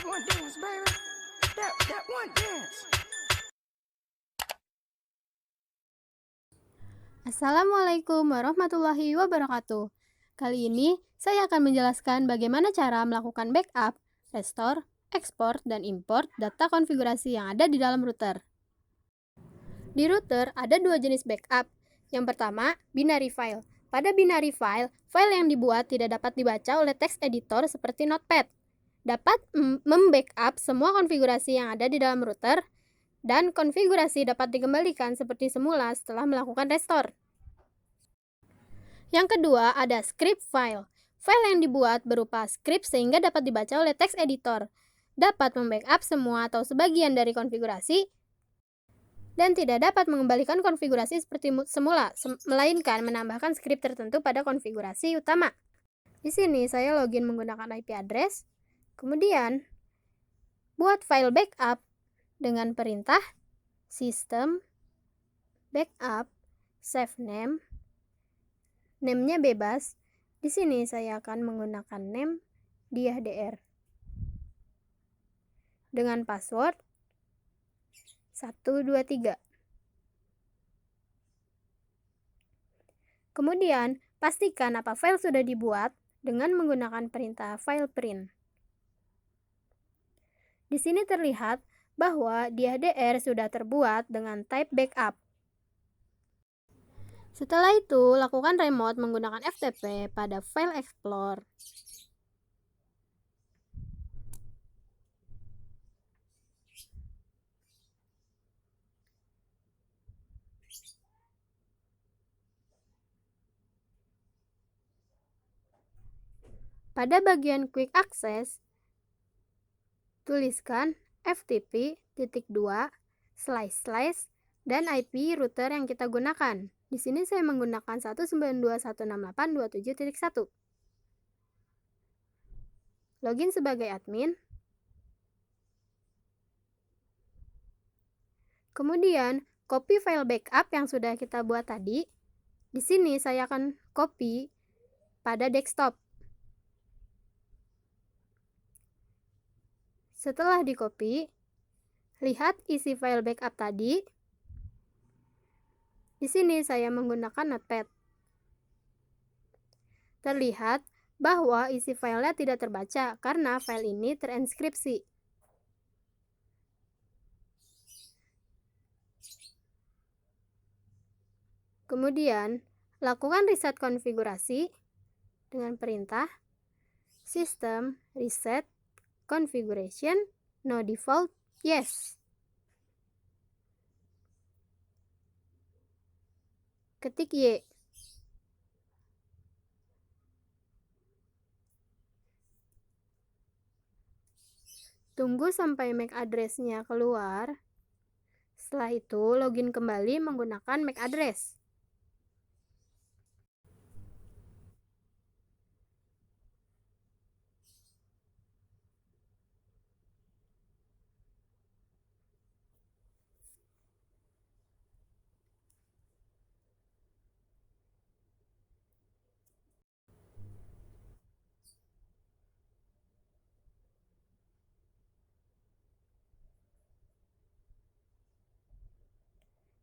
one dance, baby. That one dance. Assalamualaikum warahmatullahi wabarakatuh. Kali ini saya akan menjelaskan bagaimana cara melakukan backup, restore, ekspor, dan import data konfigurasi yang ada di dalam router. Di router ada dua jenis backup. Yang pertama, binary file. Pada binary file, file yang dibuat tidak dapat dibaca oleh text editor seperti Notepad. Dapat membackup semua konfigurasi yang ada di dalam router, dan konfigurasi dapat dikembalikan seperti semula setelah melakukan restore. Yang kedua, ada script file. File yang dibuat berupa script sehingga dapat dibaca oleh text editor. Dapat membackup semua atau sebagian dari konfigurasi dan tidak dapat mengembalikan konfigurasi seperti semula, melainkan menambahkan script tertentu pada konfigurasi utama. Di sini saya login menggunakan IP address, kemudian buat file backup dengan perintah system backup save name. Name-nya bebas. Di sini saya akan menggunakan name diah.dr dengan password 123. Kemudian, pastikan apa file sudah dibuat dengan menggunakan perintah file print. Di sini terlihat bahwa diah.dr sudah terbuat dengan type backup. Setelah itu, lakukan remote menggunakan FTP pada file Explorer. Pada bagian Quick Access, tuliskan ftp:// dan IP router yang kita gunakan. Di sini saya menggunakan 192.168.27.1. Login sebagai admin. Kemudian, copy file backup yang sudah kita buat tadi. Di sini saya akan copy pada desktop. Setelah di-copy, lihat isi file backup tadi. Di sini saya menggunakan Notepad. Terlihat bahwa isi filenya tidak terbaca karena file ini terenskripsi. Kemudian, lakukan reset konfigurasi dengan perintah system reset configuration no default yes. Ketik Y. Tunggu sampai MAC address-nya keluar. Setelah itu, login kembali menggunakan MAC address.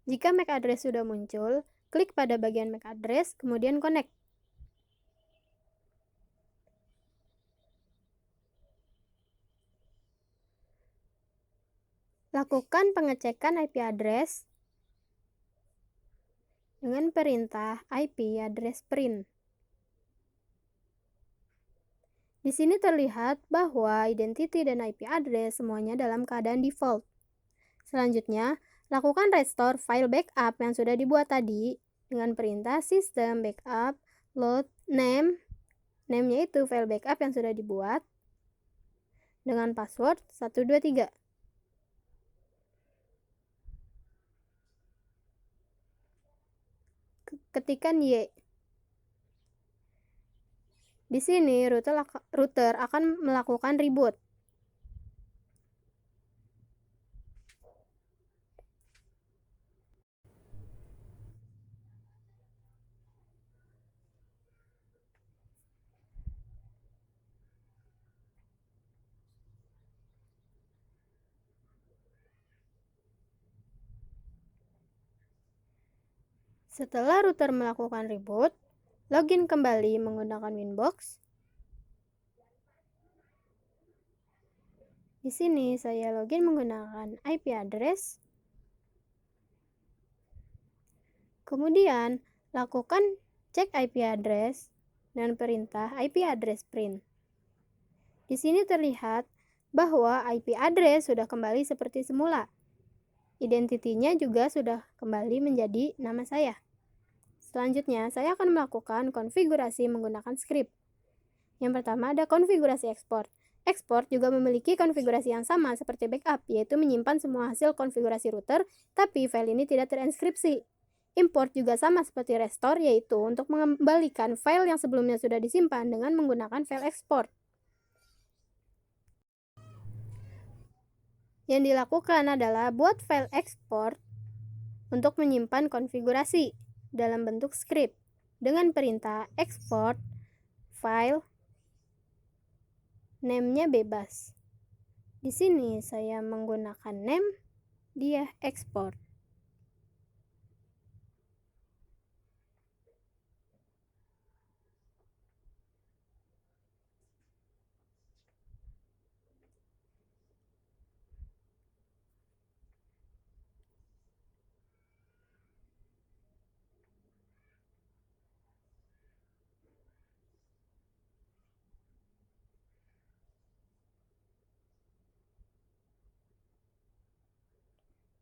Jika MAC address sudah muncul, klik pada bagian MAC address, kemudian connect. Lakukan pengecekan IP address dengan perintah IP address print. Di sini terlihat bahwa identity dan IP address semuanya dalam keadaan default. Selanjutnya, lakukan restore file backup yang sudah dibuat tadi dengan perintah system backup load name. Name-nya itu file backup yang sudah dibuat dengan password 123. Ketikkan Y. Di sini router akan melakukan reboot. Setelah router melakukan reboot, login kembali menggunakan Winbox. Di sini saya login menggunakan IP address. Kemudian, lakukan cek IP address dan perintah IP address print. Di sini terlihat bahwa IP address sudah kembali seperti semula. Identitinya juga sudah kembali menjadi nama saya. Selanjutnya, saya akan melakukan konfigurasi menggunakan script. Yang pertama ada konfigurasi ekspor. Ekspor juga memiliki konfigurasi yang sama seperti backup, yaitu menyimpan semua hasil konfigurasi router, tapi file ini tidak terinskripsi. Import juga sama seperti restore, yaitu untuk mengembalikan file yang sebelumnya sudah disimpan dengan menggunakan file ekspor. Yang dilakukan adalah buat file ekspor untuk menyimpan konfigurasi dalam bentuk script dengan perintah export file, name-nya bebas. Di sini saya menggunakan name, dia export.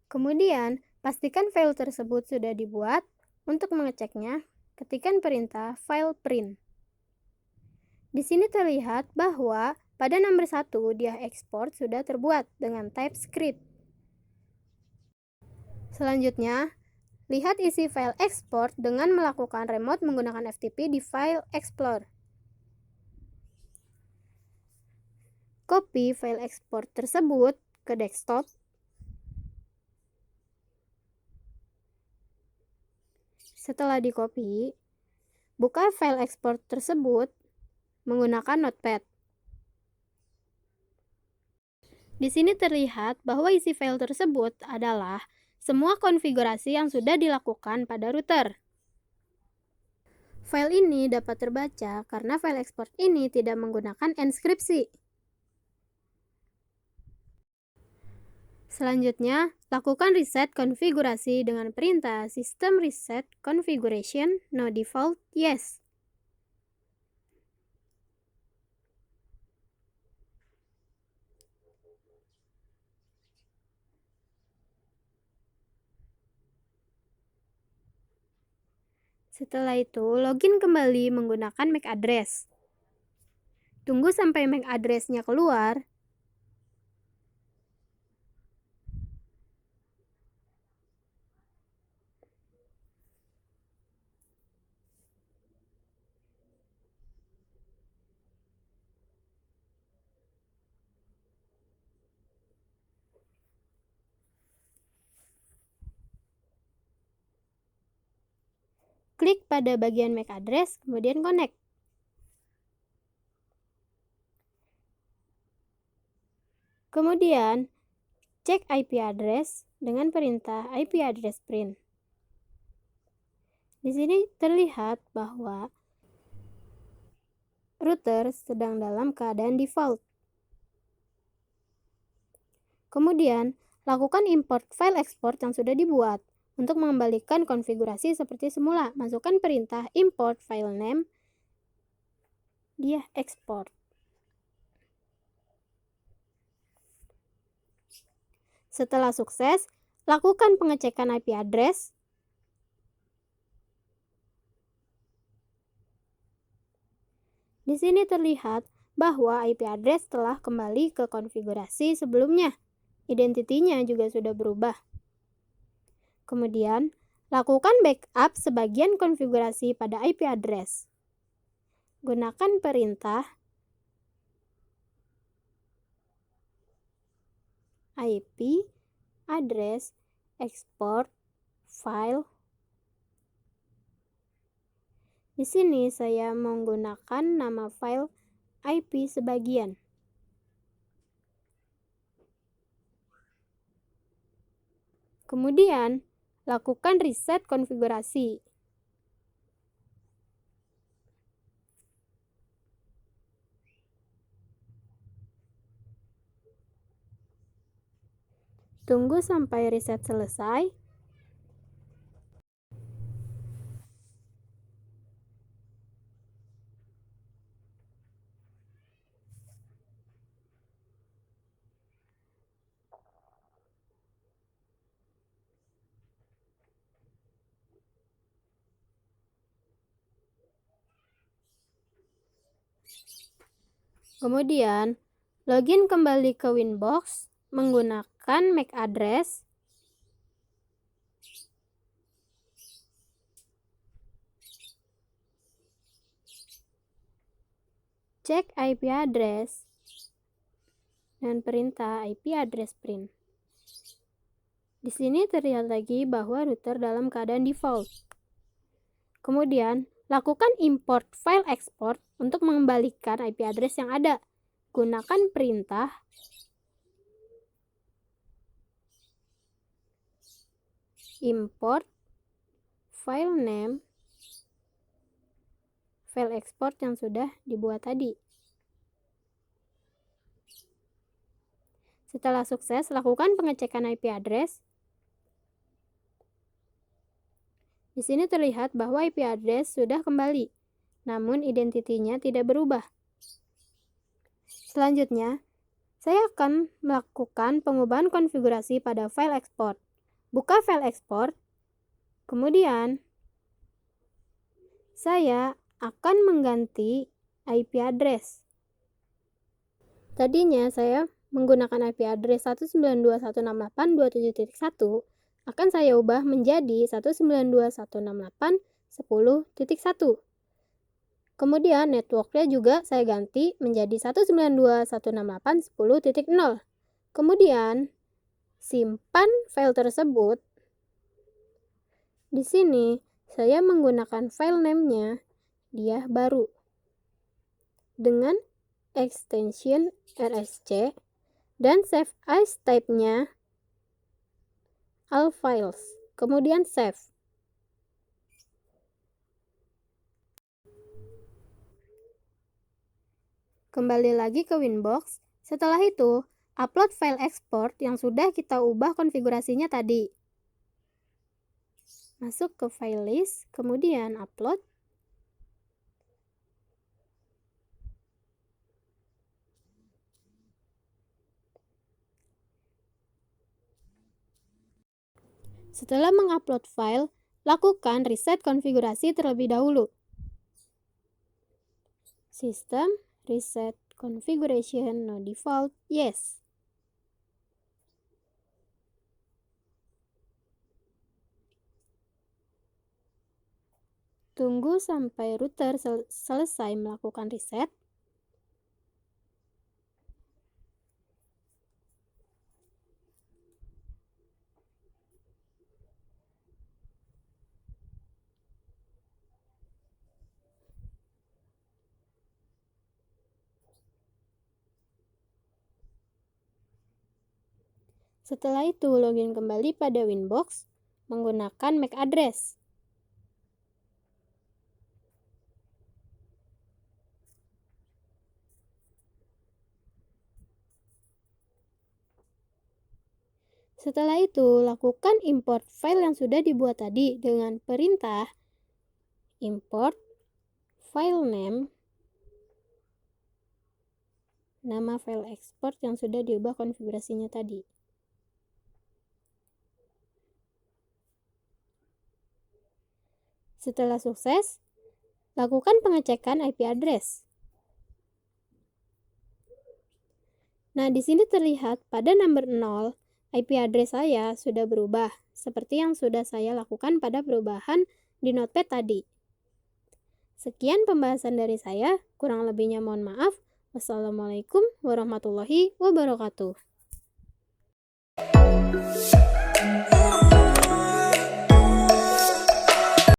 Kemudian, pastikan file tersebut sudah dibuat. Untuk mengeceknya, ketikkan perintah file print. Di sini terlihat bahwa pada nomor 1 dia ekspor sudah terbuat dengan TypeScript. Selanjutnya, lihat isi file ekspor dengan melakukan remote menggunakan FTP di file Explorer. Copy file ekspor tersebut ke desktop. Setelah di-copy, buka file ekspor tersebut menggunakan Notepad. Di sini terlihat bahwa isi file tersebut adalah semua konfigurasi yang sudah dilakukan pada router. File ini dapat terbaca karena file ekspor ini tidak menggunakan enskripsi. Selanjutnya, lakukan reset konfigurasi dengan perintah system reset configuration no default yes. Setelah itu, login kembali menggunakan MAC address. Tunggu sampai MAC address-nya keluar. Klik pada bagian MAC address, kemudian connect. Kemudian, cek IP address dengan perintah IP address print. Di sini terlihat bahwa router sedang dalam keadaan default. Kemudian, lakukan import file export yang sudah dibuat. Untuk mengembalikan konfigurasi seperti semula, masukkan perintah import file name, dia export. Setelah sukses, lakukan pengecekan IP address. Di sini terlihat bahwa IP address telah kembali ke konfigurasi sebelumnya. Identitinya juga sudah berubah. Kemudian, lakukan backup sebagian konfigurasi pada IP address. Gunakan perintah IP address export file. Di sini saya menggunakan nama file IP sebagian. Kemudian, lakukan reset konfigurasi. Tunggu sampai reset selesai. Kemudian, login kembali ke Winbox menggunakan MAC address cek IP address dan perintah IP address print. Di sini terlihat lagi bahwa router dalam keadaan default. Kemudian, lakukan import file export untuk mengembalikan IP address yang ada. Gunakan perintah import file name file export yang sudah dibuat tadi. Setelah sukses, lakukan pengecekan IP address. Di sini terlihat bahwa IP address sudah kembali, namun identitinya tidak berubah. Selanjutnya, saya akan melakukan pengubahan konfigurasi pada file export. Buka file export, kemudian saya akan mengganti IP address. Tadinya saya menggunakan IP address 192.168.27.1, akan saya ubah menjadi 192.168.10.1. Kemudian networknya juga saya ganti menjadi 192.168.10.0. Kemudian simpan file tersebut. Di sini saya menggunakan file name-nya dia baru dengan extension RSC dan save as type-nya all files. Kemudian save. Kembali lagi ke Winbox. Setelah itu, upload file export yang sudah kita ubah konfigurasinya tadi. Masuk ke file list, kemudian upload. Setelah mengupload file, lakukan reset konfigurasi terlebih dahulu. System reset configuration no default yes. Tunggu sampai router selesai melakukan reset. Setelah itu, login kembali pada Winbox menggunakan MAC address. Setelah itu, lakukan import file yang sudah dibuat tadi dengan perintah import file name, nama file export yang sudah diubah konfigurasinya tadi. Setelah sukses, lakukan pengecekan IP address. Nah, di sini terlihat pada nomor 0, IP address saya sudah berubah, seperti yang sudah saya lakukan pada perubahan di Notepad tadi. Sekian pembahasan dari saya, kurang lebihnya mohon maaf. Wassalamualaikum warahmatullahi wabarakatuh.